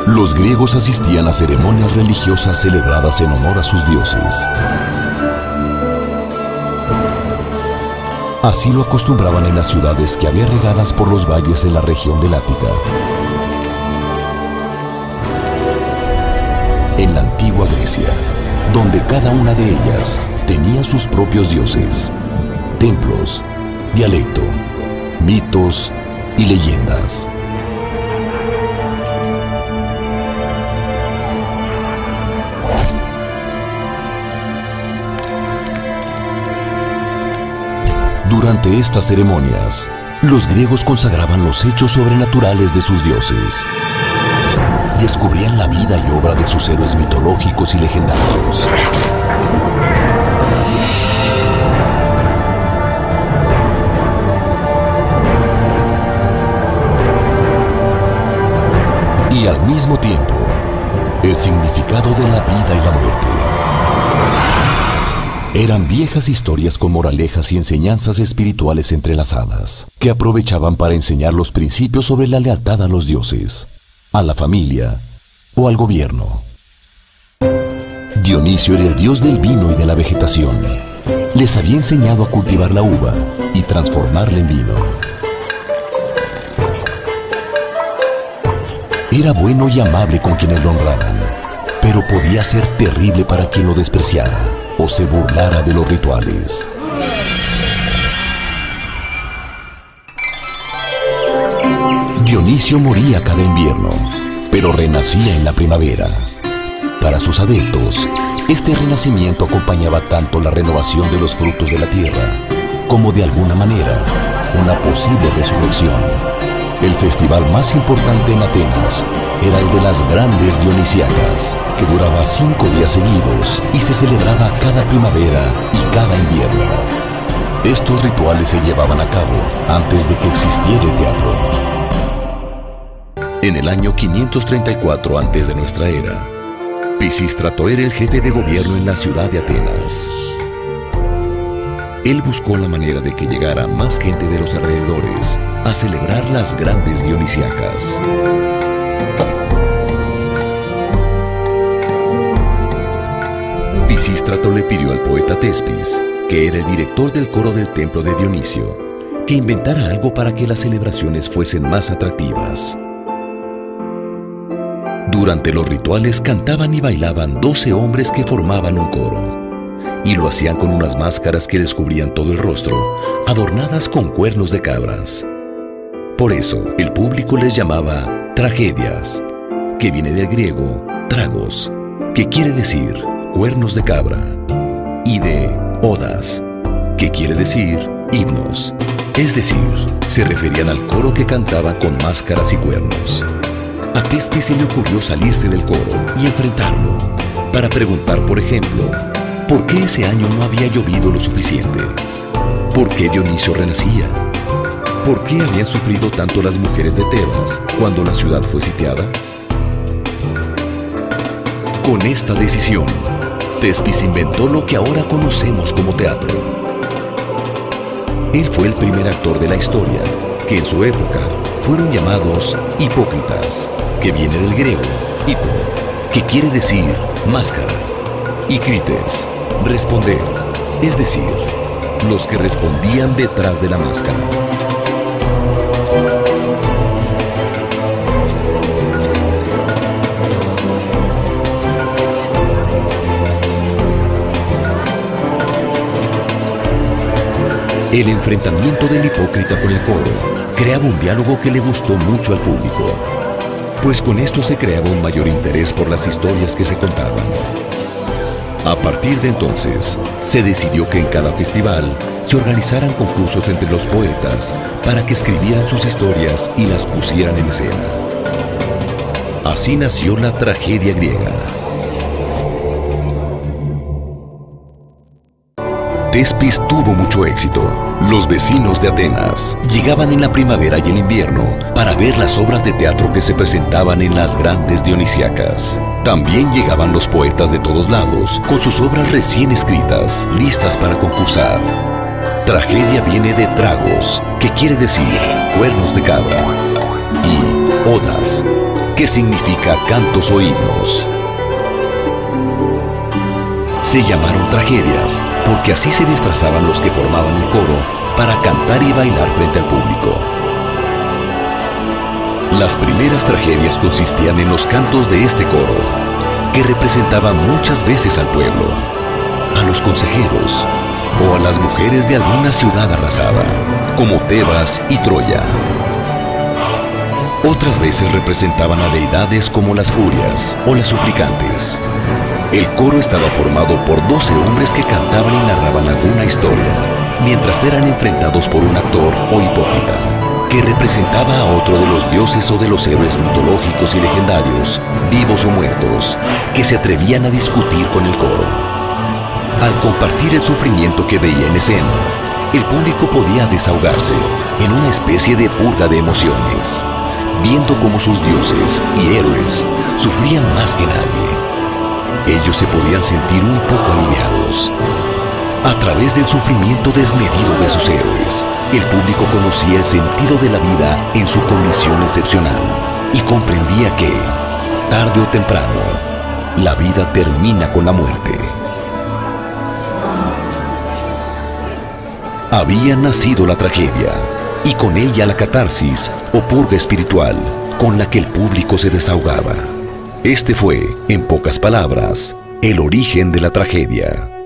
Los griegos asistían a ceremonias religiosas celebradas en honor a sus dioses. Así lo acostumbraban en las ciudades que había regadas por los valles de la región del Ática. En la antigua Grecia, donde cada una de ellas tenía sus propios dioses, templos, dialecto, mitos y leyendas. Durante estas ceremonias, los griegos consagraban los hechos sobrenaturales de sus dioses. Descubrían la vida y obra de sus héroes mitológicos y legendarios. Y al mismo tiempo, el significado de la vida y la muerte. Eran viejas historias con moralejas y enseñanzas espirituales entrelazadas, que aprovechaban para enseñar los principios sobre la lealtad a los dioses, a la familia o al gobierno. Dionisio era el dios del vino y de la vegetación. Les había enseñado a cultivar la uva y transformarla en vino. Era bueno y amable con quienes lo honraban, pero podía ser terrible para quien lo despreciara o se burlara de los rituales. Dionisio moría cada invierno, pero renacía en la primavera. Para sus adeptos, este renacimiento acompañaba tanto la renovación de los frutos de la tierra, como de alguna manera, una posible resurrección. El festival más importante en Atenas era el de las grandes Dionisiacas, que duraba 5 días seguidos y se celebraba cada primavera y cada invierno. Estos rituales se llevaban a cabo antes de que existiera el teatro. En el año 534 antes de nuestra era, Pisístrato era el jefe de gobierno en la ciudad de Atenas. Él buscó la manera de que llegara más gente de los alrededores a celebrar las grandes Dionisiacas. Pisístrato le pidió al poeta Tespis, que era el director del coro del templo de Dionisio, que inventara algo para que las celebraciones fuesen más atractivas. Durante los rituales cantaban y bailaban 12 hombres que formaban un coro, y lo hacían con unas máscaras que les cubrían todo el rostro, adornadas con cuernos de cabras. Por eso, el público les llamaba tragedias, que viene del griego tragos, que quiere decir cuernos de cabra, y de odas, que quiere decir himnos. Es decir, se referían al coro que cantaba con máscaras y cuernos. A Tespis se le ocurrió salirse del coro y enfrentarlo, para preguntar, por ejemplo, ¿por qué ese año no había llovido lo suficiente? ¿Por qué Dionisio renacía? ¿Por qué habían sufrido tanto las mujeres de Tebas cuando la ciudad fue sitiada? Con esta decisión, Tespis inventó lo que ahora conocemos como teatro. Él fue el primer actor de la historia, que en su época fueron llamados hipócritas, que viene del griego hipo, que quiere decir máscara, y krites, responder, es decir, los que respondían detrás de la máscara. El enfrentamiento del hipócrita con el coro creaba un diálogo que le gustó mucho al público, pues con esto se creaba un mayor interés por las historias que se contaban. A partir de entonces, se decidió que en cada festival se organizaran concursos entre los poetas para que escribieran sus historias y las pusieran en escena. Así nació la tragedia griega. Tespis tuvo mucho éxito. Los vecinos de Atenas llegaban en la primavera y el invierno para ver las obras de teatro que se presentaban en las grandes Dionisiacas. También llegaban los poetas de todos lados con sus obras recién escritas, listas para concursar. Tragedia viene de tragos, que quiere decir cuernos de cabra, y odas, que significa cantos o himnos. Se llamaron tragedias porque así se disfrazaban los que formaban el coro para cantar y bailar frente al público. Las primeras tragedias consistían en los cantos de este coro, que representaban muchas veces al pueblo, a los consejeros o a las mujeres de alguna ciudad arrasada, como Tebas y Troya. Otras veces representaban a deidades como las furias o las suplicantes. El coro estaba formado por 12 hombres que cantaban y narraban alguna historia, mientras eran enfrentados por un actor o hipócrita, que representaba a otro de los dioses o de los héroes mitológicos y legendarios, vivos o muertos, que se atrevían a discutir con el coro. Al compartir el sufrimiento que veía en escena, el público podía desahogarse en una especie de purga de emociones, viendo cómo sus dioses y héroes sufrían más que nadie. Ellos se podían sentir un poco aliviados. A través del sufrimiento desmedido de sus héroes, el público conocía el sentido de la vida en su condición excepcional y comprendía que, tarde o temprano, la vida termina con la muerte. Había nacido la tragedia y con ella la catarsis o purga espiritual con la que el público se desahogaba. Este fue, en pocas palabras, el origen de la tragedia.